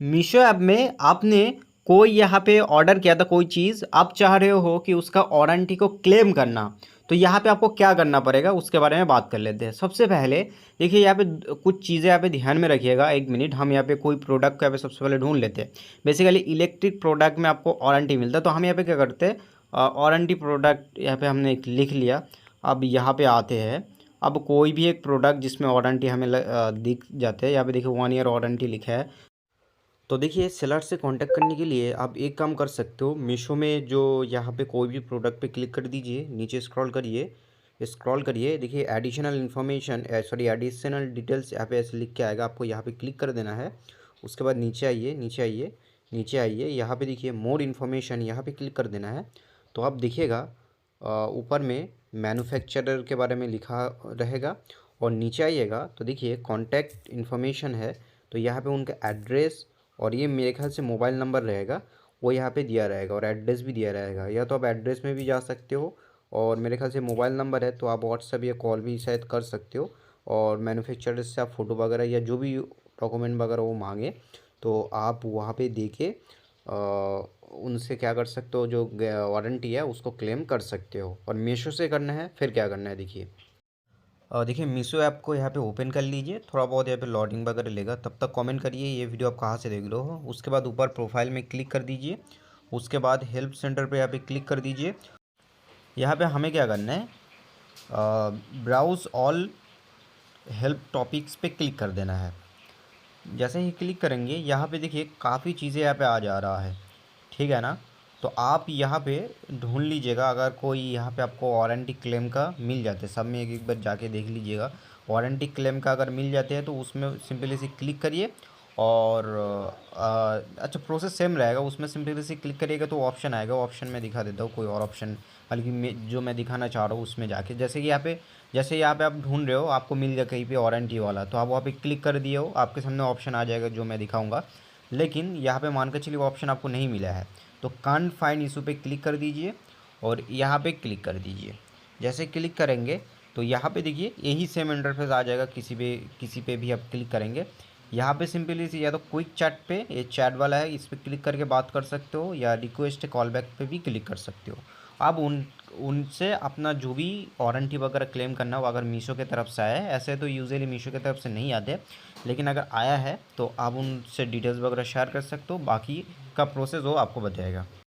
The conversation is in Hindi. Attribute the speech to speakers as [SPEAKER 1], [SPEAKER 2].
[SPEAKER 1] मीशो ऐप में आपने कोई यहाँ पे ऑर्डर किया था कोई चीज़, आप चाह रहे हो कि उसका वारंटी को क्लेम करना। तो यहाँ पे आपको क्या करना पड़ेगा उसके बारे में बात कर लेते हैं। सबसे पहले देखिए यहाँ पे कुछ चीज़ें यहाँ पे ध्यान में रखिएगा। एक मिनट, हम यहाँ पे कोई प्रोडक्ट को यहाँ पे सबसे पहले ढूंढ लेते हैं। बेसिकली इलेक्ट्रिक प्रोडक्ट में आपको वारंटी मिलता है, तो हम यहाँ पे क्या करते हैं, वारंटी प्रोडक्ट यहाँ पे हमने एक लिख लिया। अब यहाँ पे आते हैं। अब कोई भी एक प्रोडक्ट जिसमें वारंटी हमें दिख जाते हैं, यहाँ पे देखिए 1 ईयर वारंटी लिखा है। तो देखिए सेलर से कांटेक्ट करने के लिए आप एक काम कर सकते हो। मीशो में जो यहाँ पे कोई भी प्रोडक्ट पे क्लिक कर दीजिए, नीचे स्क्रॉल करिए, देखिए additional information sorry additional details यहाँ पे ऐसे लिख के आएगा, आपको यहाँ पे क्लिक कर देना है। उसके बाद नीचे आइए यहाँ पे देखिए मोर इन्फॉर्मेशन, यहाँ पे क्लिक कर देना है। तो आप देखिएगा ऊपर में मैन्युफैक्चरर के बारे में लिखा रहेगा, और नीचे आइएगा तो देखिए कॉन्टैक्ट इन्फॉर्मेशन है। तो यहाँ पे उनका एड्रेस और ये मेरे ख्याल से मोबाइल नंबर रहेगा, वो यहाँ पे दिया रहेगा, और एड्रेस भी दिया रहेगा। या तो आप एड्रेस में भी जा सकते हो, और मेरे ख्याल से मोबाइल नंबर है तो आप व्हाट्सएप या कॉल भी शायद कर सकते हो। और मैन्युफैक्चरर से आप फ़ोटो वगैरह या जो भी डॉक्यूमेंट वगैरह वो मांगे तो आप वहाँ पे दे के उनसे क्या कर सकते हो, जो वारंटी है उसको क्लेम कर सकते हो। और मीशो से करना है फिर क्या करना है देखिए। देखिए मीशो ऐप को यहाँ पे ओपन कर लीजिए, थोड़ा बहुत यहाँ पे लोडिंग वगैरह लेगा, तब तक कमेंट करिए ये वीडियो आप कहाँ से देख रहे हो। उसके बाद ऊपर प्रोफाइल में क्लिक कर दीजिए, उसके बाद हेल्प सेंटर पे यहाँ पे क्लिक कर दीजिए। यहाँ पे हमें क्या करना है, ब्राउज़ ऑल हेल्प टॉपिक्स पे क्लिक कर देना है। जैसे ही क्लिक करेंगे यहाँ पे देखिए काफ़ी चीज़ें यहाँ पे आ जा रहा है, ठीक है ना। तो आप यहाँ पे ढूंढ लीजिएगा, अगर कोई यहाँ पे आपको वारंटी क्लेम का मिल जाते हैं, सब में एक एक बार जाके देख लीजिएगा। वारंटी क्लेम का अगर मिल जाते हैं तो उसमें सिंपली से क्लिक करिए। और अच्छा प्रोसेस सेम रहेगा, उसमें सिंपली से क्लिक करिएगा तो ऑप्शन आएगा, ऑप्शन में दिखा देता हूँ कोई और ऑप्शन, बल्कि जो मैं दिखाना चाह रहा हूँ उसमें जाके। जैसे यहाँ पे आप ढूंढ रहे हो, आपको मिल गया कहीं पे वारंटी वाला, तो आप वहाँ पे क्लिक कर दिए हो, आपके सामने ऑप्शन आ जाएगा जो मैं दिखाऊंगा। लेकिन यहाँ पे मान के चलिए ऑप्शन आपको नहीं मिला है, तो कांट फाइंड इशू पे क्लिक कर दीजिए, और यहाँ पे क्लिक कर दीजिए। जैसे क्लिक करेंगे तो यहाँ पे देखिए यही सेम इंटरफेस आ जाएगा, किसी पे भी आप क्लिक करेंगे। यहाँ पे सिंपली सी या तो क्विक चैट पे, ये चैट वाला है, इस पर क्लिक करके बात कर सकते हो, या रिक्वेस्ट कॉल बैक पे भी क्लिक कर सकते हो। अब उनसे अपना जो भी वारंटी वगैरह क्लेम करना हो, अगर मीशो की तरफ से आया है, ऐसे तो यूजुअली मीशो की तरफ से नहीं आते, लेकिन अगर आया है तो आप उनसे डिटेल्स वगैरह शेयर कर सकते हो, बाकी का प्रोसेस वो आपको बताएगा।